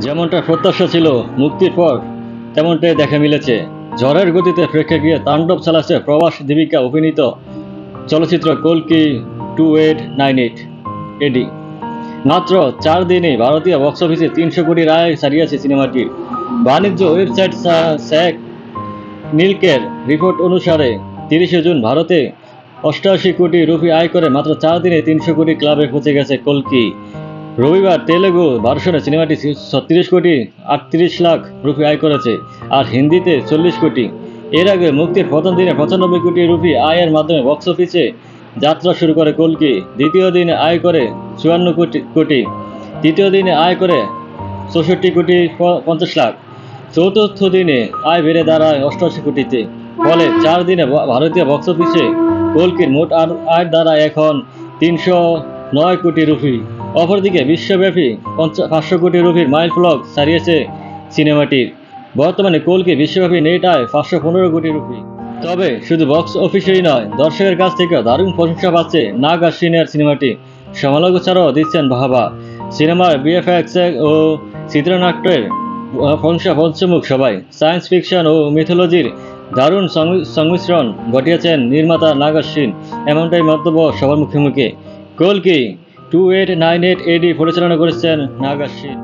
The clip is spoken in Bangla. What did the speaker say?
যেমনটা প্রত্যাশা ছিল মুক্তির পর তেমনটাই দেখা মিলেছে। ঝড়ের গতিতে প্রেক্ষাগৃহে তাণ্ডব চালাচ্ছে প্রবাস দীপিকা অভিনীত চলচ্চিত্র কল্কি 2898 এডি। মাত্র 4 দিনে ভারতীয় বক্স অফিসে 300 কোটির আয় ছাড়িয়েছে সিনেমাটির। বাণিজ্য ওয়েবসাইট স্যাক নিলকের রিপোর্ট অনুসারে 30শে জুন ভারতে 88 কোটি রুপি আয় করে মাত্র 4 দিনে 300 কোটি ক্লাবে পৌঁছে গেছে কল্কি। রবিবার তেলেগু ভার্সনে সিনেমাটি 36 কোটি 38 লাখ রুপি আয় করেছে, আর হিন্দিতে 40 কোটি। এর আগে মুক্তির প্রথম দিনে 95 কোটি রুপি আয়ের মাধ্যমে বক্স অফিসে যাত্রা শুরু করে কল্কি। দ্বিতীয় দিনে আয় করে 54 কোটি, তৃতীয় দিনে আয় করে 64 কোটি 50 লাখ, চতুর্থ দিনে আয় বেড়ে দাঁড়ায় 88 কোটিতে। ফলে 4 দিনে ভারতীয় বক্স অফিসে কল্কির মোট আয় দাঁড়ায় এখন 309 কোটি রুপি। অপরদিকে বিশ্বব্যাপী 500 কোটি রুপির মাইল ফলক ছাড়িয়েছে সিনেমাটির। বর্তমানে কল্কি বিশ্বব্যাপী নেট আয় 515 কোটি রুপি। তবে শুধু বক্স অফিসেই নয়, দর্শকের কাছ থেকেও দারুণ প্রশংসা পাচ্ছে নাগ অশ্বিনের সিনেমাটি। সমালোচকরাও দিচ্ছেন বাহবা। সিনেমার বিএফএক্স ও চিত্রনাট্যের প্রশংসা পঞ্চমুখ সবাই। সায়েন্স ফিকশন ও মিথোলজির দারুণ সংমিশ্রণ ঘটিয়েছেন নির্মাতা নাগ অশ্বিন, এমনটাই মন্তব্য সবার মুখে মুখে। কল্কি 2898 এডি পরিচালনা করেছেন নাগ অশ্বিন।